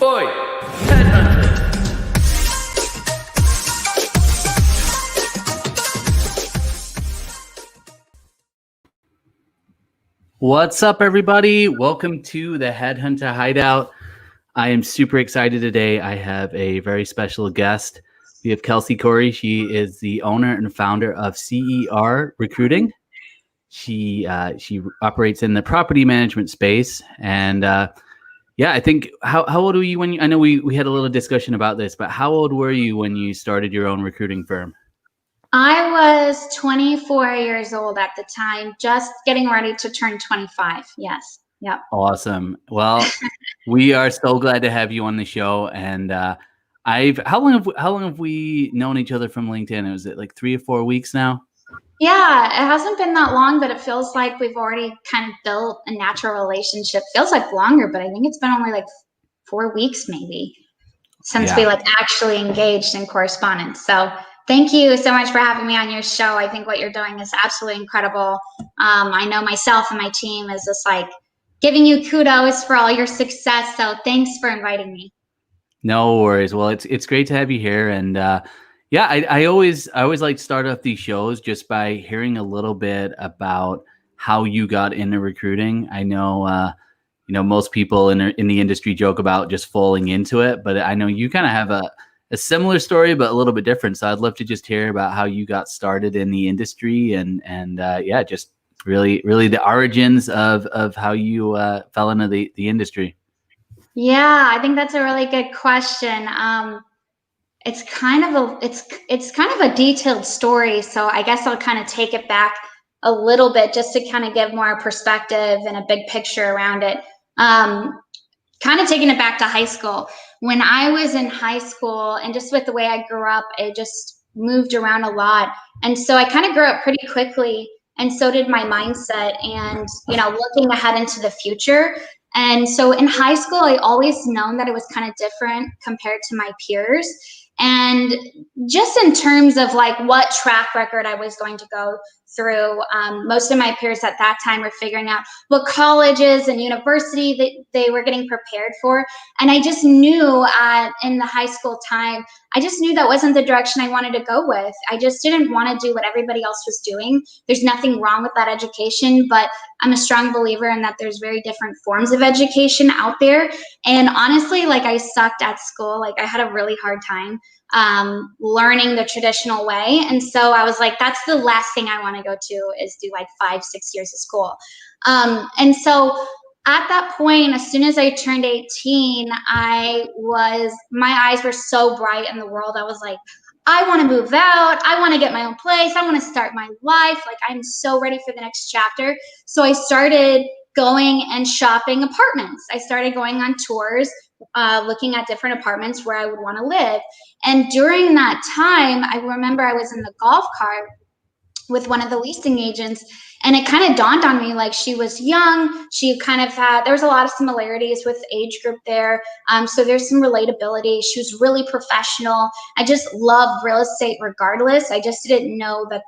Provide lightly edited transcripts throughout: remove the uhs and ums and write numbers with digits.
Oi! Headhunter! What's up, everybody? Welcome to the Headhunter Hideout. I am super excited today. I have a very special guest. We have Kelsi Cory. She is the owner and founder of CER Recruiting. She operates in the property management space, and I think how old were you when I know we had a little discussion about this, but how old were you when you started your own recruiting firm? I was 24 years old at the time, just getting ready to turn 25. Yes. Yep. Awesome. Well, we are so glad to have you on the show. And how long have we known each other from LinkedIn? Was it like 3 or 4 weeks now? Yeah, it hasn't been that long, but it feels like we've already kind of built a natural relationship. Feels like longer, but I think it's been only like 4 weeks maybe since we actually engaged in correspondence. So thank you so much for having me on your show. I think what you're doing is absolutely incredible. I know myself and my team is just like giving you kudos for all your success. So thanks for inviting me. No worries. Well, it's great to have you here. And I always like to start off these shows just by hearing a little bit about how you got into recruiting. I know most people in the industry joke about just falling into it, but I know you kind of have a similar story, but a little bit different. So I'd love to just hear about how you got started in the industry and just really the origins of how you fell into the industry. Yeah, I think that's a really good question. It's kind of a detailed story, so I guess I'll kind of take it back a little bit just to kind of give more perspective and a big picture around it. Kind of taking it back to high school. When I was in high school, and just with the way I grew up, it just moved around a lot, and so I kind of grew up pretty quickly, and so did my mindset, and looking ahead into the future. And so in high school, I always known that it was kind of different compared to my peers. And just in terms of like what track record I was going to go through, most of my peers at that time were figuring out what colleges and university that they were getting prepared for. And I just knew in the high school time, I just knew that wasn't the direction I wanted to go with. I just didn't want to do what everybody else was doing. There's nothing wrong with that education, but I'm a strong believer in that there's very different forms of education out there. And honestly, like I sucked at school. Like I had a really hard time learning the traditional way. And so I was like, that's the last thing I want to go to is do like 5-6 years of school. And so at that point, as soon as I turned 18, my eyes were so bright in the world. I was like, I want to move out. I want to get my own place. I want to start my life. Like I'm so ready for the next chapter. So I started going and shopping apartments. I started going on tours, looking at different apartments where I would want to live. And during that time, I remember I was in the golf cart with one of the leasing agents, and it kind of dawned on me, like she was young. She kind of there was a lot of similarities with the age group there. So there's some relatability. She was really professional. I just love real estate regardless. I just didn't know that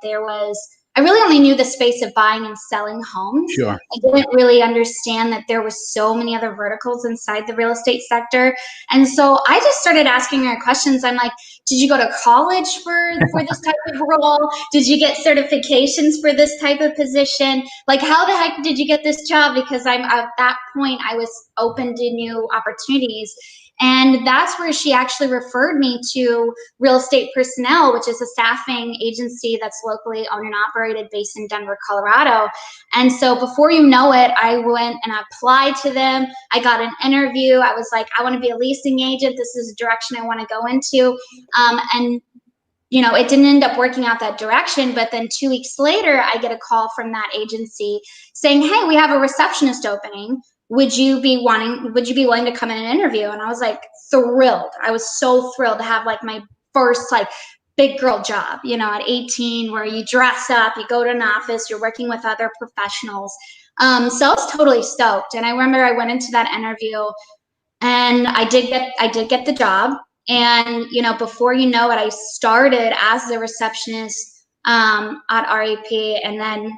I really only knew the space of buying and selling homes. Sure. I didn't really understand that there was so many other verticals inside the real estate sector. And so I just started asking her questions. I'm like, did you go to college for this type of role? Did you get certifications for this type of position? Like, how the heck did you get this job? Because at that point, I was open to new opportunities. And that's where she actually referred me to Real Estate Personnel, which is a staffing agency that's locally owned and operated based in Denver, Colorado. And so before you know it, I went and applied to them. I got an interview. I was like, I want to be a leasing agent. This is a direction I want to go into. And it didn't end up working out that direction. But then 2 weeks later, I get a call from that agency saying, hey, we have a receptionist opening. Would you be willing to come in and interview? And I was like thrilled. I was so thrilled to have like my first like big girl job, at 18, where you dress up, you go to an office, you're working with other professionals. So I was totally stoked. And I remember I went into that interview and I did get the job. And, before you know it, I started as the receptionist at REP. And then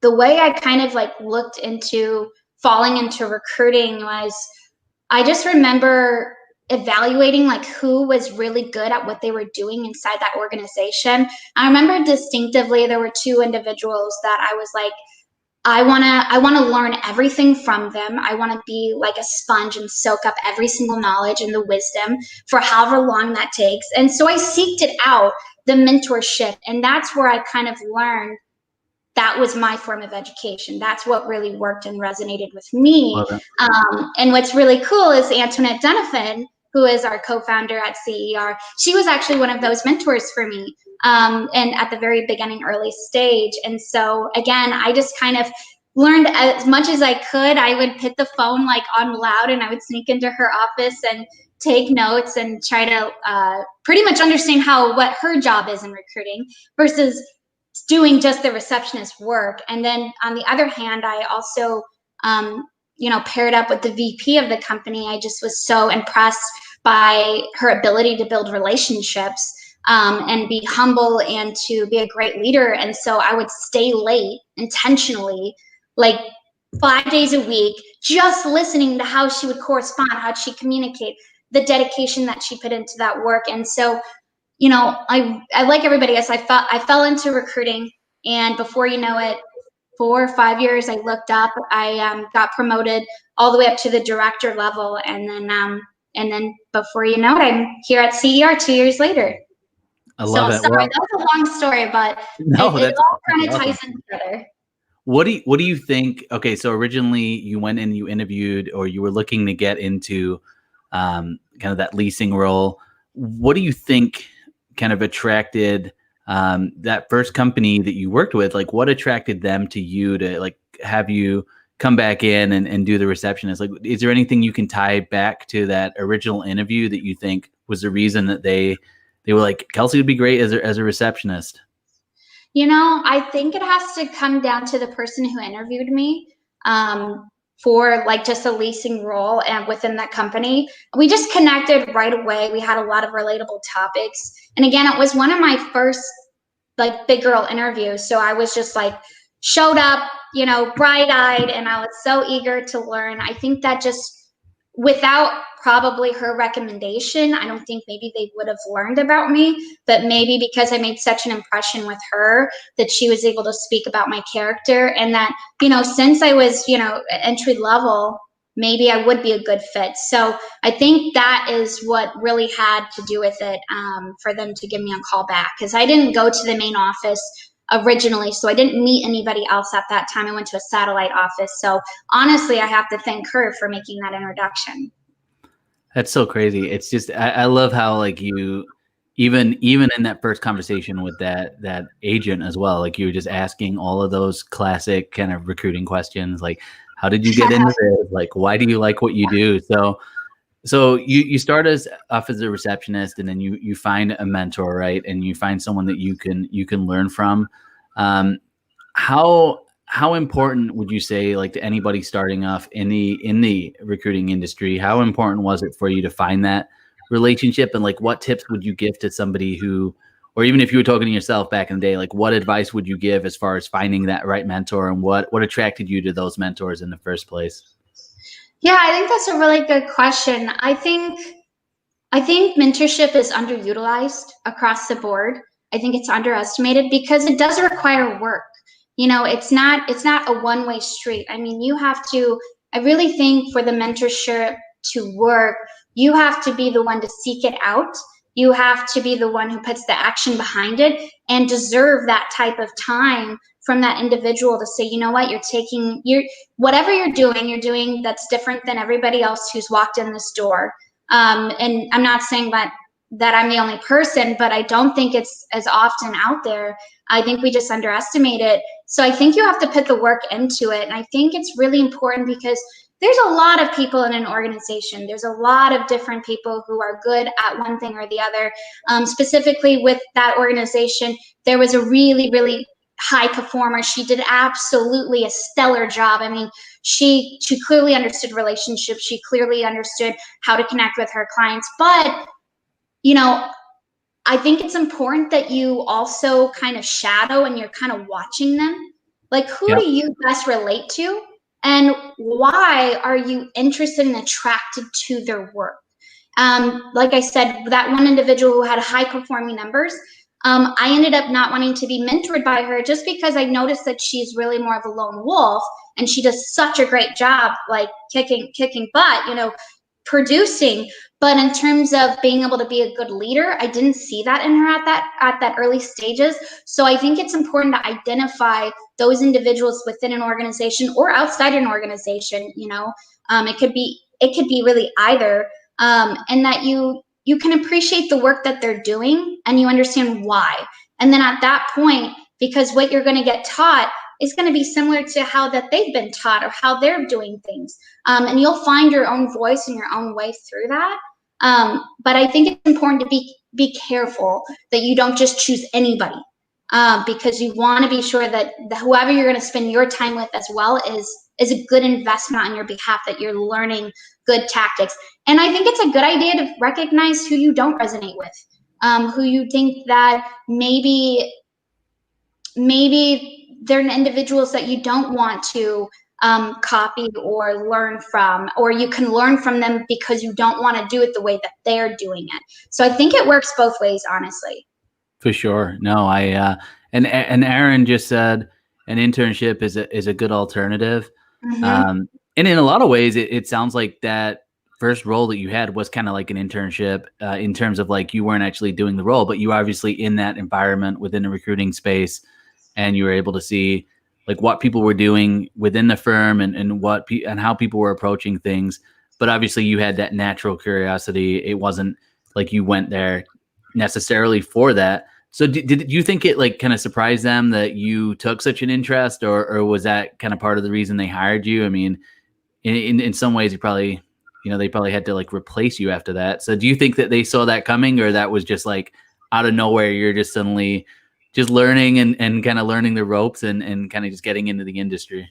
the way I kind of like looked into falling into recruiting was I just remember evaluating like who was really good at what they were doing inside that organization. I remember distinctively there were two individuals that I was like, I want to learn everything from them. I want to be like a sponge and soak up every single knowledge and the wisdom for however long that takes. And so I seeked it out, the mentorship, and that's where I kind of learned that was my form of education. That's what really worked and resonated with me. Love it. And what's really cool is Antoinette Dunafin, who is our co-founder at CER, she was actually one of those mentors for me, and at the very beginning, early stage. And so again, I just kind of learned as much as I could. I would put the phone like on loud and I would sneak into her office and take notes and try to pretty much understand what her job is in recruiting versus doing just the receptionist work. And then on the other hand, I also, paired up with the VP of the company. I just was so impressed by her ability to build relationships, and be humble and to be a great leader. And so I would stay late intentionally, like 5 days a week, just listening to how she would correspond, how she communicate, the dedication that she put into that work. And so I like everybody else. I fell into recruiting, and before you know it, 4 or 5 years, I looked up. I got promoted all the way up to the director level, and then before you know it, I'm here at CER 2 years later. I So love it. sorry, Well, that was a long story, but no, it all kind of awesome. ties in together. What do you think? Okay, so originally you went and you interviewed, or you were looking to get into kind of that leasing role. What do you think kind of attracted that first company that you worked with? Like, what attracted them to you to like have you come back in and do the receptionist? Like, is there anything you can tie back to that original interview that you think was the reason that they were like, Kelsi would be great as a receptionist? I think it has to come down to the person who interviewed me, for like just a leasing role and within that company. We just connected right away. We had a lot of relatable topics. And again, it was one of my first like big girl interviews. So I was just like showed up, bright eyed, and I was so eager to learn. I think that just without probably her recommendation, I don't think maybe they would have learned about me, but maybe because I made such an impression with her that she was able to speak about my character, and that, since I was, entry level, maybe I would be a good fit. So I think that is what really had to do with it, for them to give me a call back, because I didn't go to the main office originally, so I didn't meet anybody else at that time. I went to a satellite office. So honestly, I have to thank her for making that introduction. That's so crazy. It's just I love how like you even in that first conversation with that agent as well, like you were just asking all of those classic kind of recruiting questions, like how did you get into this? Like why do you like what you do? So you start off as a receptionist, and then you find a mentor, right? And you find someone that you can learn from. How important would you say, like to anybody starting off in the recruiting industry, how important was it for you to find that relationship? And like what tips would you give to somebody who, or even if you were talking to yourself back in the day, like what advice would you give as far as finding that right mentor, and what attracted you to those mentors in the first place? Yeah, I think that's a really good question. I think mentorship is underutilized across the board. I think it's underestimated because it does require work. It's not a one-way street. I mean, I really think for the mentorship to work, you have to be the one to seek it out. You have to be the one who puts the action behind it and deserve that type of time from that individual to say, you know what, whatever you're doing that's different than everybody else who's walked in this door. And I'm not saying that I'm the only person, but I don't think it's as often out there. I think we just underestimate it. So I think you have to put the work into it. And I think it's really important because there's a lot of people in an organization. There's a lot of different people who are good at one thing or the other. Specifically with that organization, there was a really, really high performer. She did absolutely a stellar job. I mean, she clearly understood relationships. She clearly understood how to connect with her clients. But, I think it's important that you also kind of shadow and you're kind of watching them. Like, who Yeah. do you best relate to? And why are you interested and attracted to their work? Like I said, that one individual who had high performing numbers, I ended up not wanting to be mentored by her just because I noticed that she's really more of a lone wolf, and she does such a great job, like kicking butt, producing. But in terms of being able to be a good leader, I didn't see that in her at that early stages. So I think it's important to identify those individuals within an organization or outside an organization. It could be really either, and that you can appreciate the work that they're doing and you understand why. And then at that point, because what you're going to get taught is going to be similar to how that they've been taught or how they're doing things, and you'll find your own voice and your own way through that. But I think it's important to be careful that you don't just choose anybody, because you want to be sure that whoever you're going to spend your time with as well is a good investment on your behalf, that you're learning good tactics. And I think it's a good idea to recognize who you don't resonate with, who you think that maybe they're individuals that you don't want to copy or learn from, or you can learn from them because you don't want to do it the way that they're doing it. So I think it works both ways, honestly. For sure. No, and Aaron just said an internship is a good alternative. Mm-hmm. And in a lot of ways, it sounds like that first role that you had was kind of like an internship, in terms of like you weren't actually doing the role, but you were obviously in that environment within the recruiting space, and you were able to see like what people were doing within the firm, and and how people were approaching things. But obviously, you had that natural curiosity. It wasn't like you went there necessarily for that. So did you think it like kind of surprised them that you took such an interest, or was that kind of part of the reason they hired you? I mean, in some ways, they probably had to like replace you after that. So do you think that they saw that coming, or that was just like out of nowhere, you're just suddenly just learning and kind of learning the ropes and kind of just getting into the industry?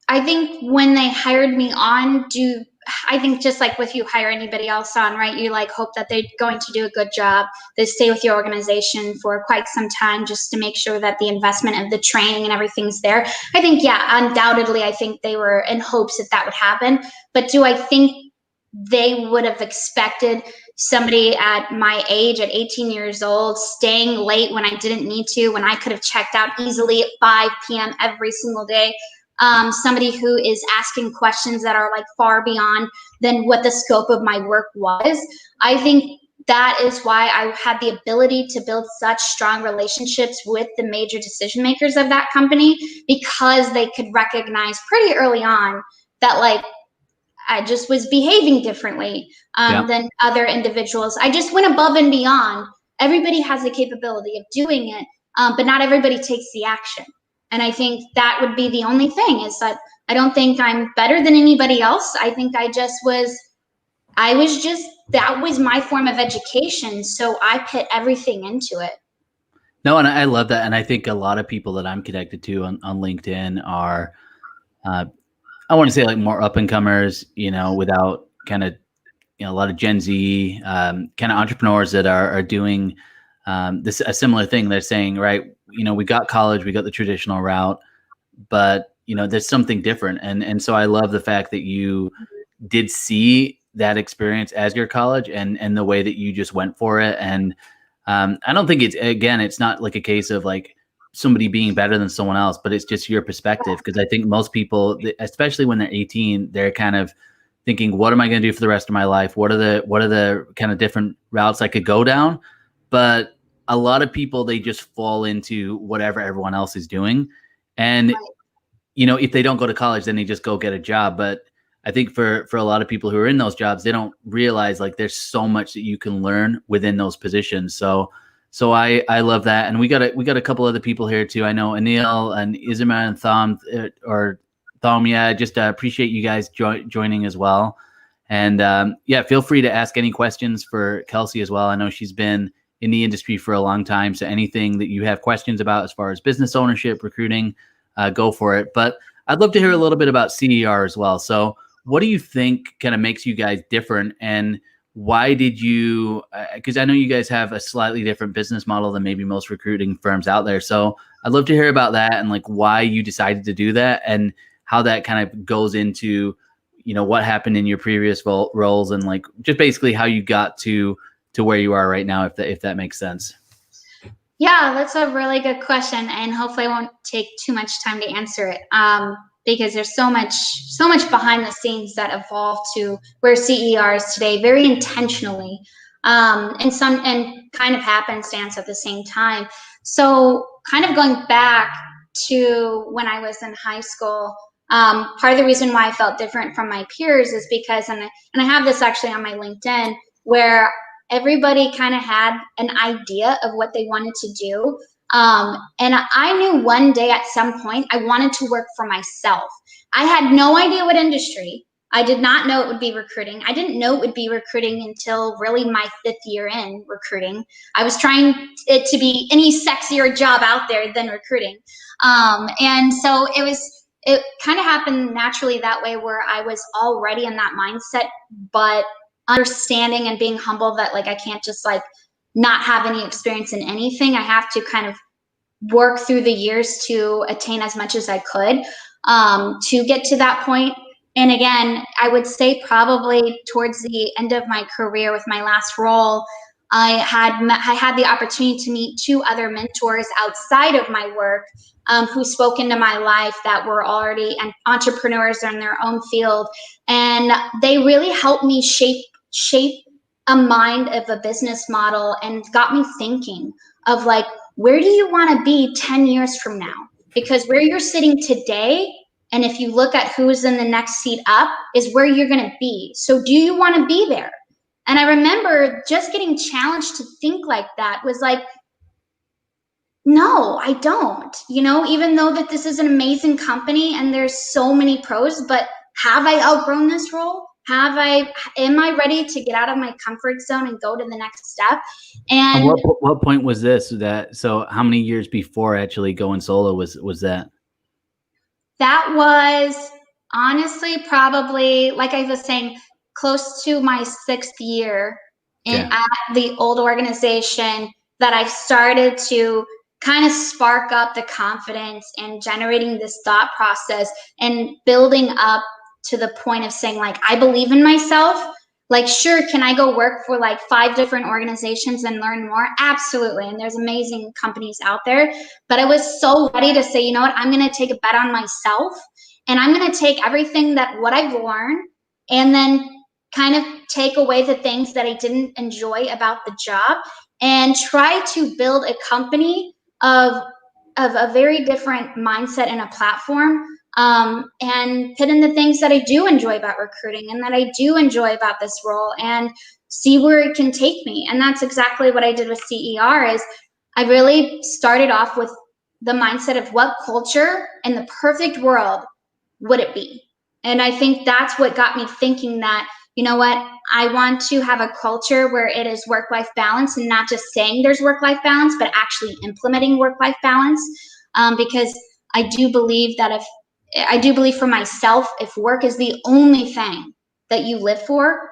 I think when they hired me on, I think just like with you hire anybody else on, right? You like hope that they're going to do a good job. They stay with your organization for quite some time just to make sure that the investment of the training and everything's there. I think, yeah, undoubtedly, I think they were in hopes that would happen. But do I think they would have expected somebody at my age, at 18 years old, staying late when I didn't need to, when I could have checked out easily at 5 p.m. every single day? Somebody who is asking questions that are like far beyond than what the scope of my work was. I think that is why I had the ability to build such strong relationships with the major decision makers of that company, because they could recognize pretty early on that like I just was behaving differently Yeah. than other individuals. I just went above and beyond. Everybody has the capability of doing it, but not everybody takes the action. And I think that would be the only thing, is that I don't think I'm better than anybody else. I think that was my form of education. So I put everything into it. No, and I love that. And I think a lot of people that I'm connected to on LinkedIn are, I want to say like more up and comers, without kind of, a lot of Gen Z kind of entrepreneurs that are doing a similar thing. They're saying, right, we got college, we got the traditional route, but there's something different. And so I love the fact that you did see that experience as your college, and the way that you just went for it. And I don't think it's not like a case of like somebody being better than someone else, but it's just your perspective. Because I think most people, especially when they're 18, they're kind of thinking, what am I going to do for the rest of my life? What are the kind of different routes I could go down? But a lot of people, they just fall into whatever everyone else is doing. And, if they don't go to college, then they just go get a job. But I think for a lot of people who are in those jobs, they don't realize like there's so much that you can learn within those positions. So I love that. And we got a couple other people here too. I know Anil and Isma and Thom. Yeah, just appreciate you guys joining as well. And yeah, feel free to ask any questions for Kelsi as well. I know she's been in the industry for a long time. So anything that you have questions about as far as business ownership, recruiting, go for it. But I'd love to hear a little bit about CER as well. So what do you think kind of makes you guys different, and why did you, because I know you guys have a slightly different business model than maybe most recruiting firms out there. So I'd love to hear about that and like why you decided to do that and how that kind of goes into, what happened in your previous roles and like just basically how you got to where you are right now, if that makes sense. Yeah, that's a really good question, and hopefully I won't take too much time to answer it, because there's so much behind the scenes that evolved to where CER is today, very intentionally, and kind of happenstance at the same time. So, kind of going back to when I was in high school, part of the reason why I felt different from my peers is because, and I have this actually on my LinkedIn, where everybody kind of had an idea of what they wanted to do. And I knew one day at some point I wanted to work for myself. I had no idea what industry. I did not know it would be recruiting. I didn't know it would be recruiting until really my 5th year in recruiting. I was trying it to be any sexier job out there than recruiting. And so it kind of happened naturally that way, where I was already in that mindset, but understanding and being humble that like I can't just like not have any experience in anything. I have to kind of work through the years to attain as much as I could, to get to that point. And again, I would say probably towards the end of my career with my last role, I had the opportunity to meet 2 other mentors outside of my work, who spoke into my life that were already entrepreneurs in their own field, and they really helped me shape a mind of a business model and got me thinking of like, where do you want to be 10 years from now? Because where you're sitting today, and if you look at who's in the next seat up, is where you're going to be. So do you want to be there? And I remember just getting challenged to think like that was like, no, I don't, even though that this is an amazing company and there's so many pros, but have I outgrown this role? Am I ready to get out of my comfort zone and go to the next step? And what point was this? So how many years before actually going solo was that? That was honestly probably, like I was saying, close to my 6th year at the old organization, that I started to kind of spark up the confidence and generating this thought process and building up to the point of saying like, I believe in myself. Like, sure, can I go work for like 5 different organizations and learn more? Absolutely. And there's amazing companies out there. But I was so ready to say, you know what, I'm going to take a bet on myself, and I'm going to take everything that what I've learned and then kind of take away the things that I didn't enjoy about the job and try to build a company of a very different mindset and a platform, and put in the things that I do enjoy about recruiting and that I do enjoy about this role, and see where it can take me. And that's exactly what I did with CER. Is I really started off with the mindset of what culture in the perfect world would it be? And I think that's what got me thinking that, you know what, I want to have a culture where it is work-life balance, and not just saying there's work-life balance, but actually implementing work-life balance. Because I do believe for myself, if work is the only thing that you live for,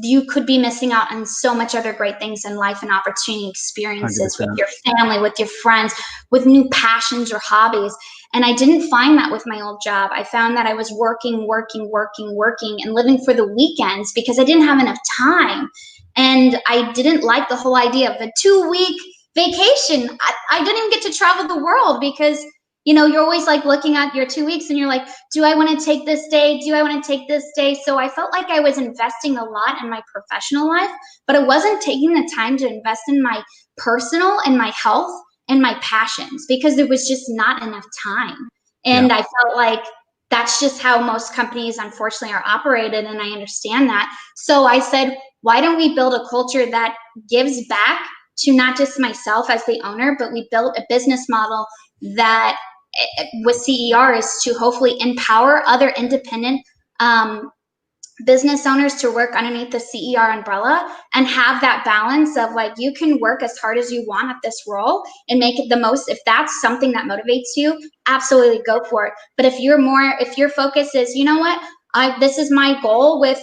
you could be missing out on so much other great things in life and opportunity, experiences 100%. with your family, with your friends, with new passions or hobbies. And I didn't find that with my old job. I found that I was working and living for the weekends because I didn't have enough time. And I didn't like the whole idea of a 2-week vacation. I didn't even get to travel the world because, you're always like looking at your 2 weeks and you're like, do I want to take this day? Do I want to take this day? So I felt like I was investing a lot in my professional life, but I wasn't taking the time to invest in my personal and my health and my passions because there was just not enough time. And I felt like that's just how most companies, unfortunately, are operated. And I understand that. So I said, why don't we build a culture that gives back to not just myself as the owner, but we built a business model that with CER is to hopefully empower other independent business owners to work underneath the CER umbrella and have that balance of like, you can work as hard as you want at this role and make it the most. If that's something that motivates you, absolutely go for it. But if your focus is, you know what, this is my goal with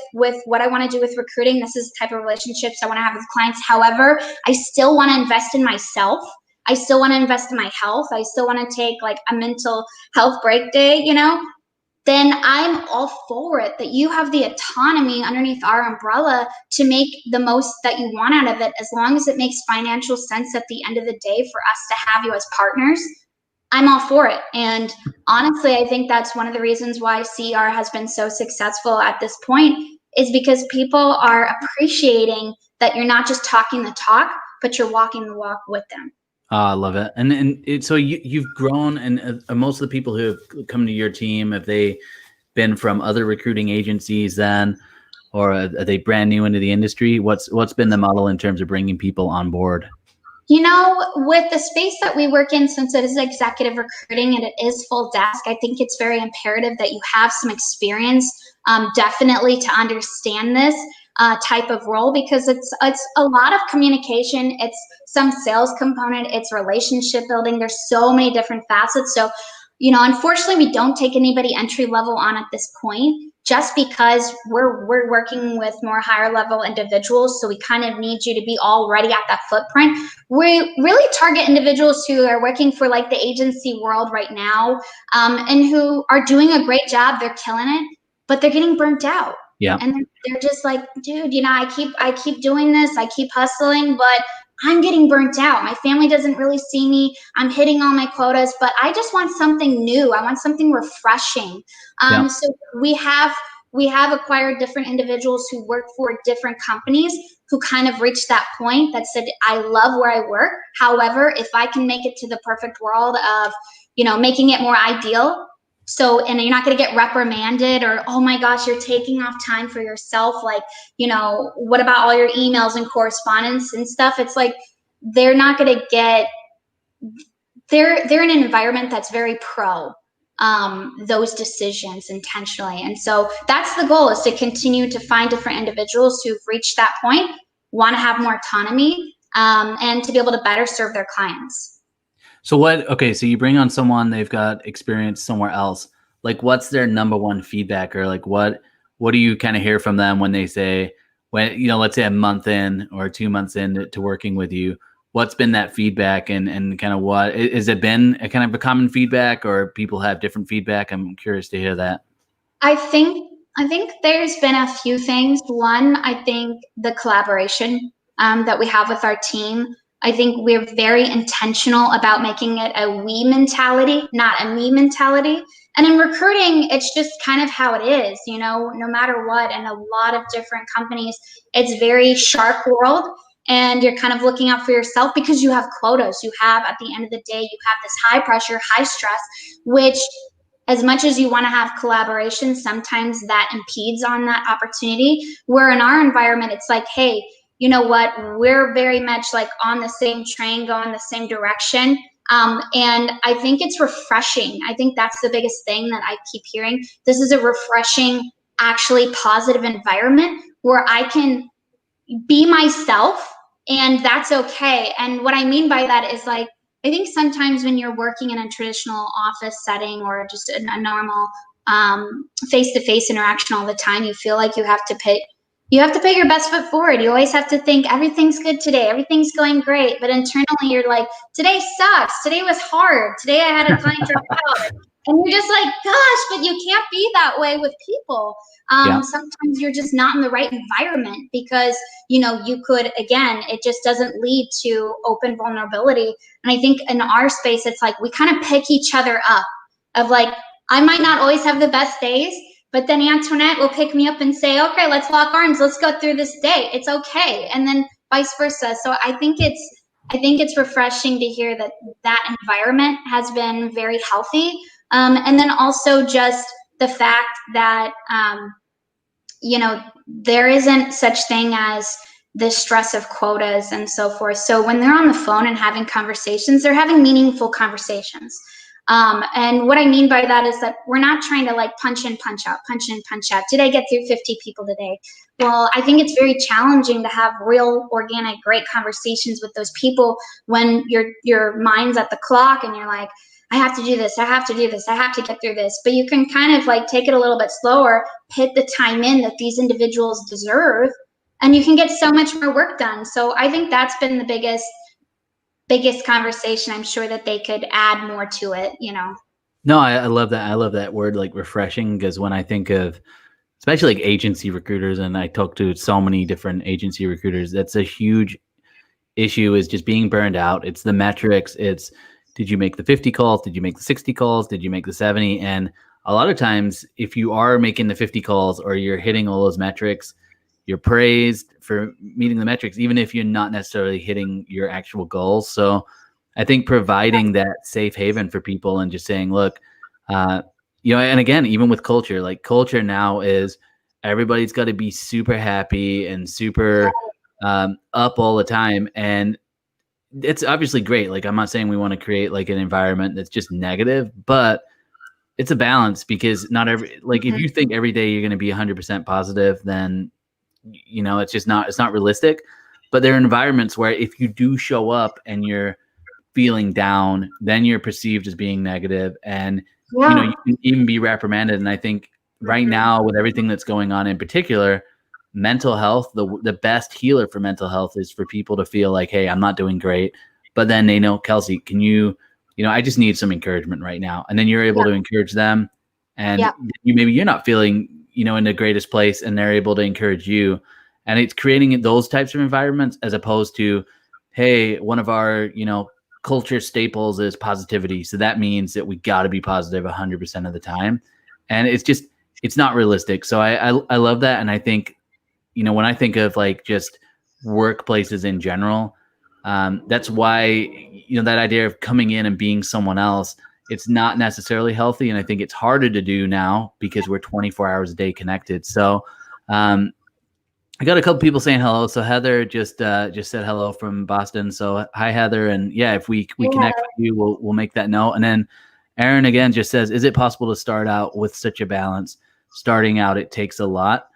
what I want to do with recruiting. This is the type of relationships I want to have with clients. However, I still want to invest in myself. I still want to invest in my health, I still want to take like a mental health break day, you know, then I'm all for it, that you have the autonomy underneath our umbrella to make the most that you want out of it, as long as it makes financial sense at the end of the day for us to have you as partners. I'm all for it. And honestly, I think that's one of the reasons why CR has been so successful at this point, is because people are appreciating that you're not just talking the talk, but you're walking the walk with them. Oh, I love it. So you've grown, and most of the people who have come to your team, have they been from other recruiting agencies then, or are they brand new into the industry? What's been the model in terms of bringing people on board? You know, with the space that we work in, since it is executive recruiting and it is full desk, I think it's very imperative that you have some experience, definitely, to understand this type of role, because it's a lot of communication. It's some sales component. It's relationship building. There's so many different facets. So, you know, unfortunately, we don't take anybody entry level on at this point, just because we're working with more higher level individuals. So we kind of need you to be already at that footprint. We really target individuals who are working for like the agency world right now, and who are doing a great job. They're killing it, but they're getting burnt out. Yeah. And they're just like, dude, you know, I keep doing this, I keep hustling, but I'm getting burnt out. My family doesn't really see me. I'm hitting all my quotas, but I just want something new. I want something refreshing. So we have acquired different individuals who work for different companies, who kind of reached that point that said, I love where I work. However, if I can make it to the perfect world of, you know, making it more ideal, so, and you're not going to get reprimanded, or, oh my gosh, you're taking off time for yourself. Like, you know, what about all your emails and correspondence and stuff? It's like, they're not going to get, they're in an environment that's very pro those decisions intentionally. And so that's the goal, is to continue to find different individuals who've reached that point, want to have more autonomy, and to be able to better serve their clients. So so you bring on someone, they've got experience somewhere else. Like, what's their number one feedback, or like what do you kind of hear from them when they say, when, you know, let's say a month in or 2 months in to working with you, what's been that feedback, and kind of what has it been a kind of a common feedback, or people have different feedback? I'm curious to hear that. I think there's been a few things. One, I think the collaboration that we have with our team. I think we're very intentional about making it a we mentality, not a me mentality. And in recruiting, it's just kind of how it is, you know, no matter what. And a lot of different companies, it's very shark world. And you're kind of looking out for yourself because you have quotas. You have, at the end of the day, you have this high pressure, high stress, which, as much as you want to have collaboration, sometimes that impedes on that opportunity. Where in our environment, it's like, hey, you know what, we're very much like on the same train, going the same direction. And I think it's refreshing. I think that's the biggest thing that I keep hearing. This is a refreshing, actually positive environment where I can be myself, and that's okay. And what I mean by that is, like, I think sometimes when you're working in a traditional office setting, or just a normal face-to-face interaction all the time, you feel like you have to put your best foot forward. You always have to think everything's good today, everything's going great. But internally, you're like, today sucks. Today was hard. Today I had a client drop out. And you're just like, gosh, but you can't be that way with people. Sometimes you're just not in the right environment, because, you know, you could, again, it just doesn't lead to open vulnerability. And I think in our space, it's like we kind of pick each other up, of like, I might not always have the best days, but then Antoinette will pick me up and say, okay, let's lock arms. Let's go through this day. It's okay. And then vice versa. So I think it's refreshing to hear that environment has been very healthy. And then also just the fact that, you know, there isn't such thing as the stress of quotas and so forth. So when they're on the phone and having conversations, they're having meaningful conversations. And what I mean by that is that we're not trying to like punch in, punch out, punch in, punch out. Did I get through 50 people today? Well, I think it's very challenging to have real, organic, great conversations with those people when your mind's at the clock and you're like, I have to do this, I have to do this, I have to get through this. But you can kind of like take it a little bit slower, put the time in that these individuals deserve, and you can get so much more work done. So I think that's been the biggest biggest conversation, I'm sure that they could add more to it, you know. No, I love that. I love that word, like refreshing, because when I think of especially like agency recruiters, and I talk to so many different agency recruiters, that's a huge issue, is just being burned out. It's the metrics. It's, did you make the 50 calls? Did you make the 60 calls? Did you make the 70? And a lot of times, if you are making the 50 calls or you're hitting all those metrics, you're praised for meeting the metrics, even if you're not necessarily hitting your actual goals. So I think providing that safe haven for people and just saying, look, uh, and again, even with culture, like culture now is everybody's got to be super happy and super up all the time. And it's obviously great. Like, I'm not saying we want to create like an environment that's just negative, but it's a balance, because not every, like, if you think every day you're going to be 100% positive, then, it's just not, it's not realistic. But there are environments where if you do show up and you're feeling down, then you're perceived as being negative, and you can even be reprimanded. And I think right now, with everything that's going on, in particular mental health, the best healer for mental health is for people to feel like, hey, I'm not doing great, but then they know, Kelsi, can you I just need some encouragement right now, and then you're able to encourage them, and maybe you're not feeling in the greatest place, and they're able to encourage you. And it's creating those types of environments, as opposed to, hey, one of our culture staples is positivity, so that means that we got to be positive 100% of the time, and it's not realistic. So I love that. And I think when I think of like just workplaces in general, that's why that idea of coming in and being someone else, it's not necessarily healthy. And I think it's harder to do now because we're 24 hours a day connected. So I got a couple people saying hello. So Heather just said hello from Boston. So hi, Heather. And yeah, if we connect with you, we'll make that note. And then Aaron again just says, is it possible to start out with such a balance? Starting out, it takes a lot.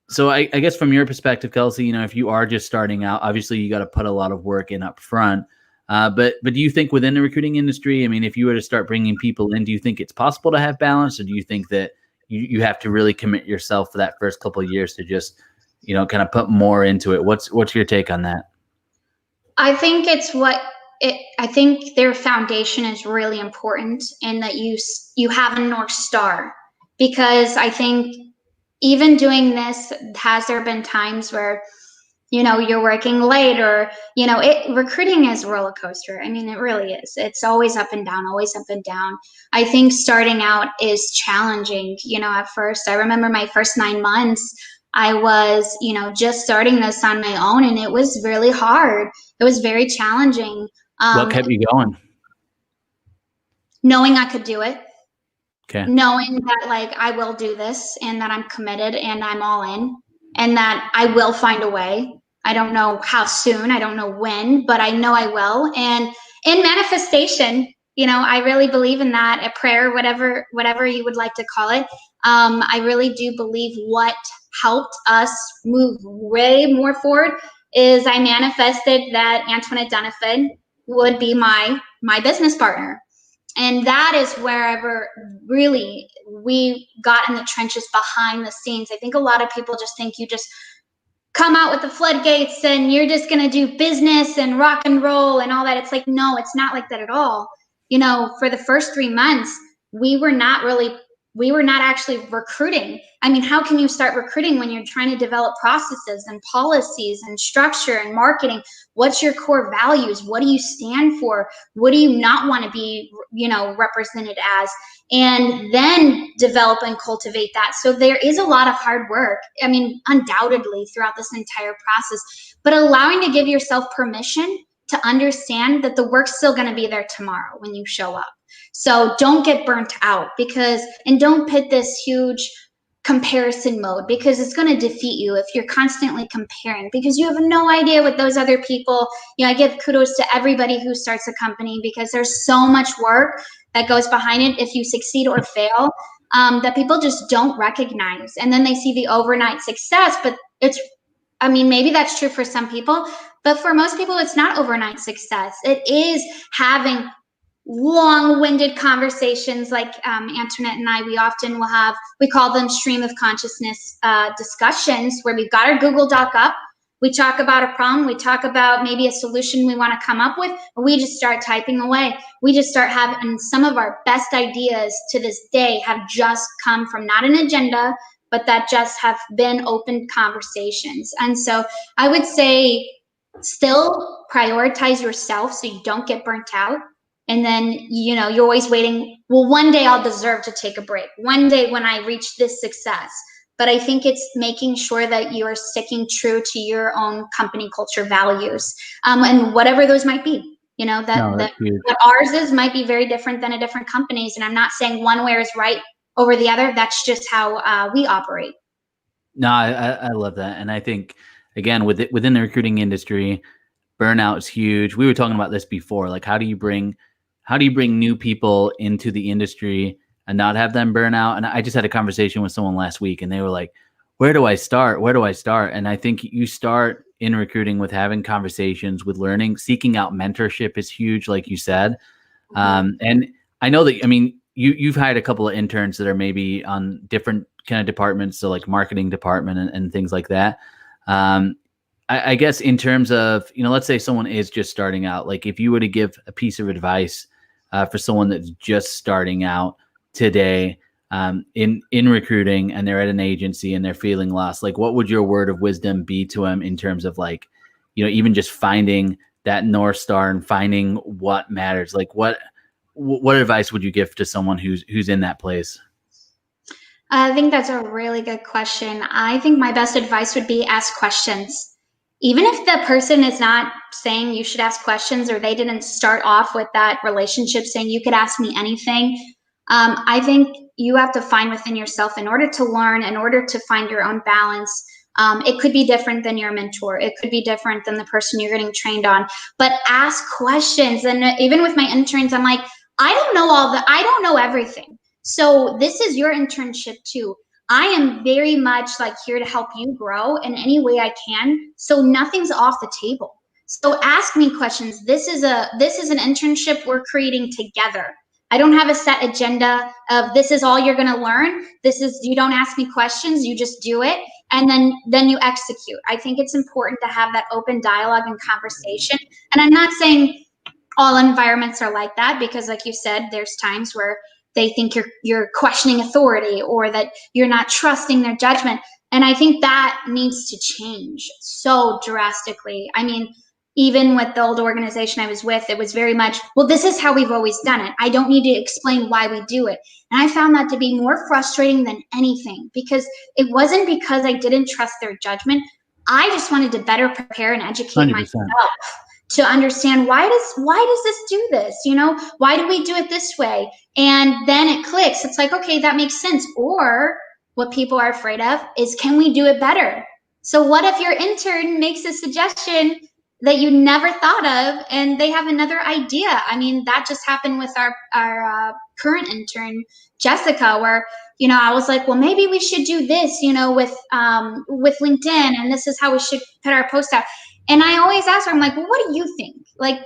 So I guess from your perspective, Kelsi, if you are just starting out, obviously you got to put a lot of work in up front. But do you think within the recruiting industry, I mean, if you were to start bringing people in, do you think it's possible to have balance, or do you think that you have to really commit yourself for that first couple of years to just, kind of put more into it? What's your take on that? I think I think their foundation is really important, and that you have a North Star, because I think even doing this, has there been times where you're working late, or recruiting is a roller coaster. I mean, it really is. It's always up and down, always up and down. I think starting out is challenging. At first, I remember my first 9 months, I was just starting this on my own, and it was really hard. It was very challenging. What kept you going? Knowing I could do it. Okay. Knowing that, like, I will do this, and that I'm committed, and I'm all in, and that I will find a way. I don't know how soon, I don't know when, but I know I will. And in manifestation, I really believe in that. A prayer, whatever you would like to call it. I really do believe what helped us move way more forward is I manifested that Antoinette Dunafin would be my business partner. And that is wherever really we got in the trenches behind the scenes. I think a lot of people just think you just come out with the floodgates and you're just going to do business and rock and roll and all that. It's like, no, it's not like that at all. For the first 3 months, we were not actually recruiting. I mean, how can you start recruiting when you're trying to develop processes and policies and structure and marketing? What's your core values? What do you stand for? What do you not want to be, represented as? And then develop and cultivate that. So there is a lot of hard work. I mean, undoubtedly throughout this entire process, but allowing to give yourself permission to understand that the work's still going to be there tomorrow when you show up. So don't get burnt out, and don't put this huge comparison mode, because it's going to defeat you if you're constantly comparing, because you have no idea what those other people, I give kudos to everybody who starts a company, because there's so much work that goes behind it if you succeed or fail, that people just don't recognize. And then they see the overnight success, but maybe that's true for some people, but for most people, it's not overnight success. It is having long-winded conversations like Antoinette and I, we often will we call them stream of consciousness discussions, where we've got our Google Doc up, We talk about a problem, we talk about maybe a solution we want to come up with, or we just start typing away. We just start having, and some of our best ideas to this day have just come from not an agenda, but that just have been open conversations. And so I would say still prioritize yourself so you don't get burnt out. And then, you're always waiting, well, one day I'll deserve to take a break. One day when I reach this success. But I think it's making sure that you're sticking true to your own company culture values, and whatever those might be. That what ours is might be very different than a different company's. And I'm not saying one way is right over the other. That's just how we operate. No, I love that. And I think, again, within the recruiting industry, burnout is huge. We were talking about this before. Like, how do you bring new people into the industry and not have them burn out? And I just had a conversation with someone last week, and they were like, where do I start? Where do I start? And I think you start in recruiting with having conversations, with learning. Seeking out mentorship is huge, like you said. And I know that, you've hired a couple of interns that are maybe on different kind of departments, so like marketing department and things like that. I guess in terms of, let's say someone is just starting out, like if you were to give a piece of advice for someone that's just starting out today in recruiting, and they're at an agency and they're feeling lost, like what would your word of wisdom be to them in terms of, like, even just finding that North Star and finding what matters? Like what advice would you give to someone who's in that place? I think that's a really good question. I think my best advice would be ask questions. Even if the person is not saying you should ask questions, or they didn't start off with that relationship saying you could ask me anything, I think you have to find within yourself, in order to learn, in order to find your own balance. It could be different than your mentor. It could be different than the person you're getting trained on. But ask questions. And even with my interns, I'm like, I don't know everything. So this is your internship too. I am very much like here to help you grow in any way I can. So nothing's off the table. So ask me questions. This is an internship we're creating together. I don't have a set agenda of this is all you're going to learn. You don't ask me questions, you just do it. And then you execute. I think it's important to have that open dialogue and conversation. And I'm not saying all environments are like that, because like you said, there's times where they think you're questioning authority, or that you're not trusting their judgment. And I think that needs to change so drastically. Even with the old organization I was with, it was very much, well, this is how we've always done it. I don't need to explain why we do it. And I found that to be more frustrating than anything, because it wasn't because I didn't trust their judgment. I just wanted to better prepare and educate 100%. myself to understand why does this do this? Why do we do it this way? And then it clicks. It's like, okay, that makes sense. Or what people are afraid of is, can we do it better? So what if your intern makes a suggestion that you never thought of, and they have another idea? That just happened with our current intern, Jessica, where, I was like, well, maybe we should do this, with LinkedIn, and this is how we should put our post out. And I always ask her, I'm like, well, what do you think? Like,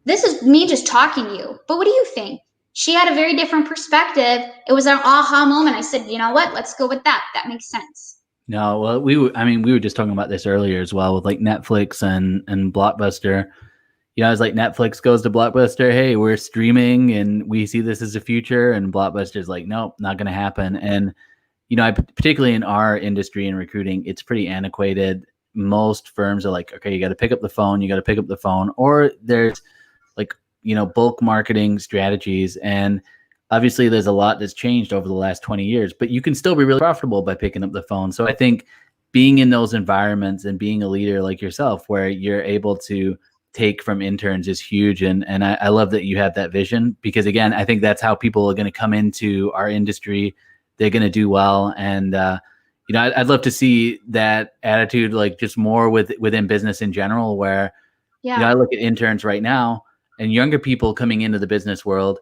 this is me just talking to you, but what do you think? She had a very different perspective. It was an aha moment. I said, you know what? Let's go with that. That makes sense. No, well, we were just talking about this earlier as well with like Netflix and Blockbuster. I was like, Netflix goes to Blockbuster, hey, we're streaming and we see this as a future, and Blockbuster's like, nope, not going to happen. And particularly in our industry in recruiting, it's pretty antiquated. Most firms are like, okay, you got to pick up the phone, or there's like, bulk marketing strategies. And obviously there's a lot that's changed over the last 20 years, but you can still be really profitable by picking up the phone. So I think being in those environments and being a leader like yourself, where you're able to take from interns, is huge. And I love that you have that vision, because again, I think that's how people are going to come into our industry. They're going to do well. And, I'd love to see that attitude, like just more within business in general, where, I look at interns right now and younger people coming into the business world.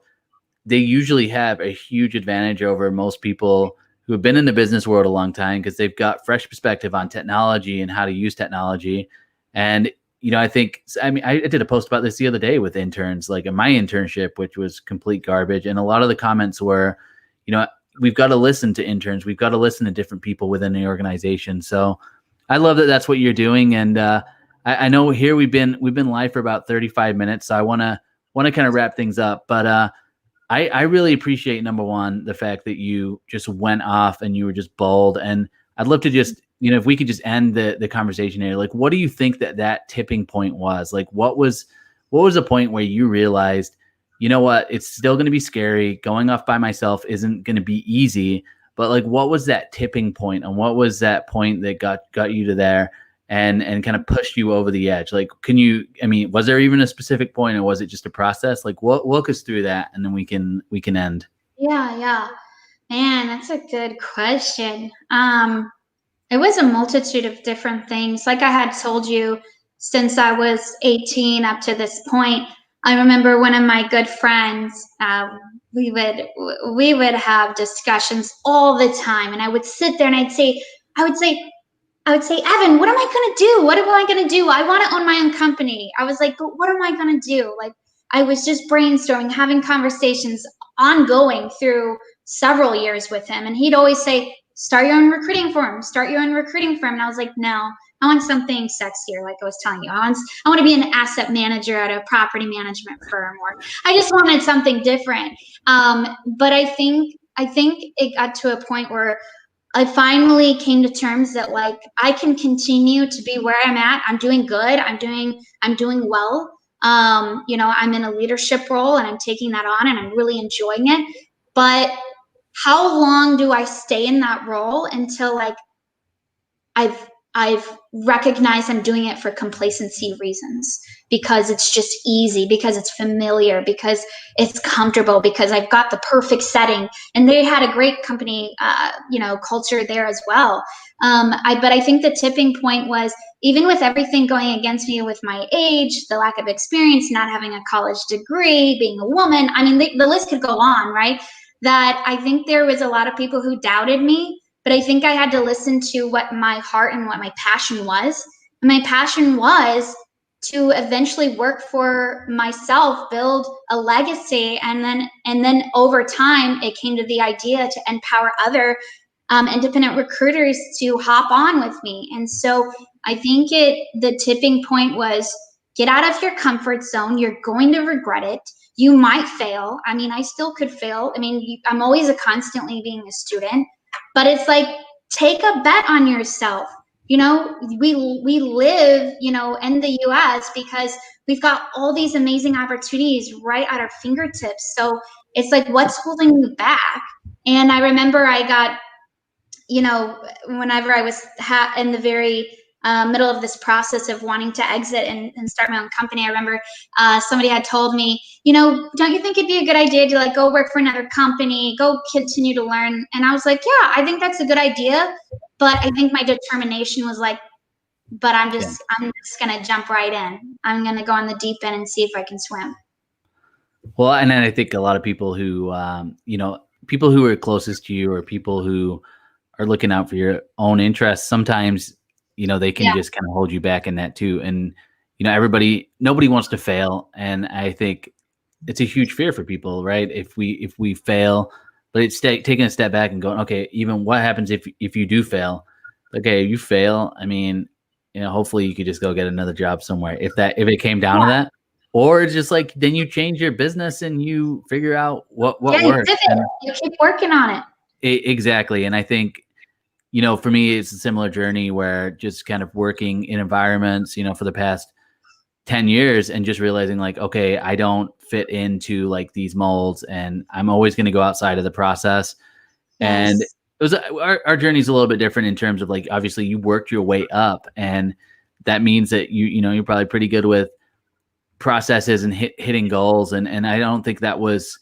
They usually have a huge advantage over most people who have been in the business world a long time, because they've got fresh perspective on technology and how to use technology. And, I think, I did a post about this the other day with interns, like in my internship, which was complete garbage. And a lot of the comments were, we've got to listen to interns. We've got to listen to different people within the organization. So I love that that's what you're doing. And I know here we've been live for about 35 minutes. So I want to kind of wrap things up. But I really appreciate, number one, the fact that you just went off and you were just bold. And I'd love to just, if we could just end the conversation here, like, what do you think that tipping point was? Like, what was the point where you realized, you know what, it's still going to be scary. Going off by myself isn't going to be easy, but like, what was that tipping point, and what was that point that got you to there and kind of pushed you over the edge? Like, was there even a specific point, or was it just a process? Like, walk us through that, and then we can end. Yeah. Man, that's a good question. It was a multitude of different things. Like I had told you, since I was 18 up to this point, I remember one of my good friends, we would have discussions all the time, and I would sit there and I would say, Evan, what am I going to do? What am I going to do? I want to own my own company. I was like, but what am I going to do? Like, I was just brainstorming, having conversations ongoing through several years with him. And he'd always say, start your own recruiting firm, start your own recruiting firm. And I was like, no, I want something sexier. Like I was telling you, I want to be an asset manager at a property management firm, or I just wanted something different. But I think it got to a point where I finally came to terms that like I can continue to be where I'm at. I'm doing good. I'm doing well. I'm in a leadership role and I'm taking that on and I'm really enjoying it. But how long do I stay in that role until like I've recognized I'm doing it for complacency reasons, because it's just easy, because it's familiar, because it's comfortable, because I've got the perfect setting. And they had a great company, culture there as well. But I think the tipping point was, even with everything going against me with my age, the lack of experience, not having a college degree, being a woman, I mean, the list could go on, right? That I think there was a lot of people who doubted me, but I think I had to listen to what my heart and what my passion was. And my passion was to eventually work for myself, build a legacy, and then over time, it came to the idea to empower other independent recruiters to hop on with me. And so I think the tipping point was, get out of your comfort zone. You're going to regret it. You might fail. I mean, I still could fail. I mean, I'm always constantly being a student. But it's like, take a bet on yourself. We live, in the US because we've got all these amazing opportunities right at our fingertips. So it's like, what's holding you back? And I remember I got, whenever I was in the very middle of this process of wanting to exit and start my own company, I remember somebody had told me, don't you think it'd be a good idea to like go work for another company, go continue to learn? And I was like, yeah, I think that's a good idea. But I think my determination was like, but I'm just going to jump right in. I'm going to go on the deep end and see if I can swim. Well, and then I think a lot of people who, people who are closest to you, or people who are looking out for your own interests, sometimes, they can just kind of hold you back in that too. And, nobody wants to fail. And I think it's a huge fear for people, right? If we fail, but it's taking a step back and going, okay, even what happens if you do fail? Okay, you fail. I mean, hopefully you could just go get another job somewhere if it came down to that. Or it's just like, then you change your business and you figure out what works. You keep working on it. Exactly. And I think, for me, it's a similar journey where just kind of working in environments, for the past 10 years and just realizing like, okay, I don't fit into like these molds and I'm always going to go outside of the process. Yes. And it was our journey is a little bit different in terms of like, obviously you worked your way up, and that means that you're probably pretty good with processes and hitting goals. And I don't think that was,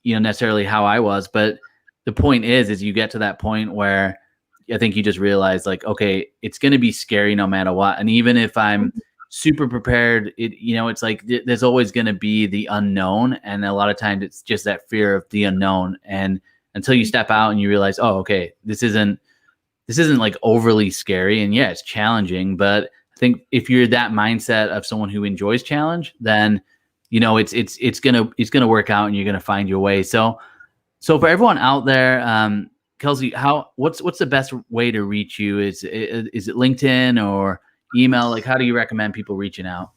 necessarily how I was, but the point is you get to that point where I think you just realize like, okay, it's going to be scary no matter what. And even if I'm super prepared, it's like there's always going to be the unknown. And a lot of times it's just that fear of the unknown. And until you step out and you realize, oh, okay, this isn't like overly scary. And yeah, it's challenging, but I think if you're that mindset of someone who enjoys challenge, then, it's going to work out and you're going to find your way. So for everyone out there, Kelsi, what's the best way to reach you? Is it LinkedIn or email? Like, how do you recommend people reaching out?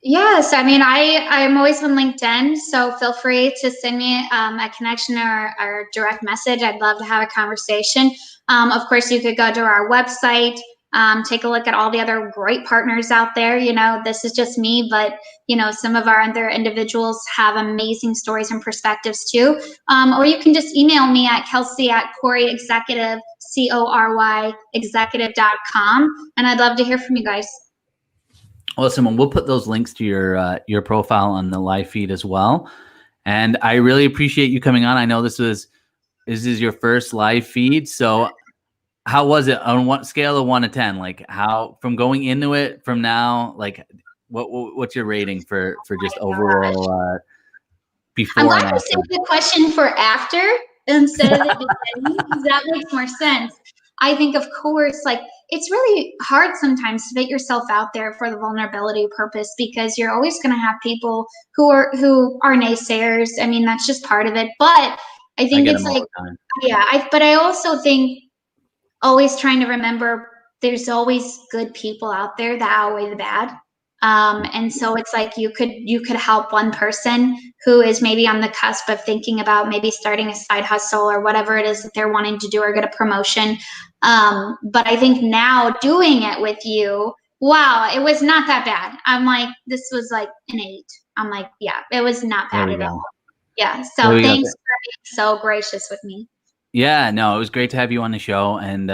Yes, I mean, I'm always on LinkedIn, so feel free to send me a connection or direct message. I'd love to have a conversation. Of course, you could go to our website, take a look at all the other great partners out there. You know, this is just me, but you know, some of our other individuals have amazing stories and perspectives too. Or you can just email me at Kelsi at Cory Executive, CORY executive.com, and I'd love to hear from you guys. Awesome. And we'll put those links to your profile on the live feed as well. And I really appreciate you coming on. I know this is your first live feed. So how was it on what scale of 1 to 10? Like, how from going into it from now, like what's your rating for just overall before I'm glad and you after? saved the question for after instead of the beginning, because that makes more sense. I think, of course, like it's really hard sometimes to put yourself out there for the vulnerability purpose, because you're always going to have people who are naysayers. I mean, that's just part of it. But I think get it's them all like, the time. yeah. But I also think always trying to remember there's always good people out there that outweigh the bad. And so it's like you could help one person who is maybe on the cusp of thinking about maybe starting a side hustle or whatever it is that they're wanting to do, or get a promotion. But I think now doing it with you, wow, it was not that bad. I'm like, this was like an 8. I'm like, yeah, it was not bad at all. Yeah. There So we go. thanks for being so gracious with me. Yeah, no, it was great to have you on the show. And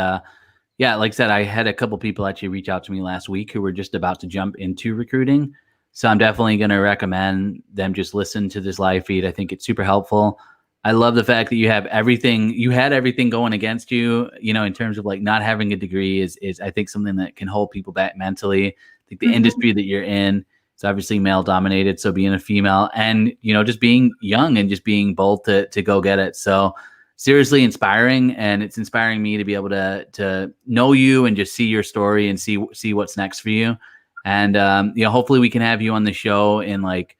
yeah, like I said, I had a couple people actually reach out to me last week who were just about to jump into recruiting. So I'm definitely going to recommend them just listen to this live feed. I think it's super helpful. I love the fact that you had everything going against you, you know, in terms of like not having a degree is I think something that can hold people back mentally. I think the industry that you're in is obviously male dominated. So being a female and, you know, just being young and just being bold to go get it. So seriously inspiring, and it's inspiring me to be able to know you and just see your story and see what's next for you. And you know, hopefully we can have you on the show in like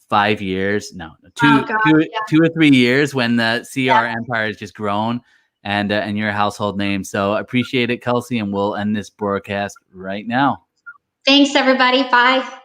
5 years, no, Oh God, yeah. 2 or 3 years when the CR empire has just grown and you're a household name. So appreciate it, Kelsi, and we'll end this broadcast right now. Thanks, everybody. Bye.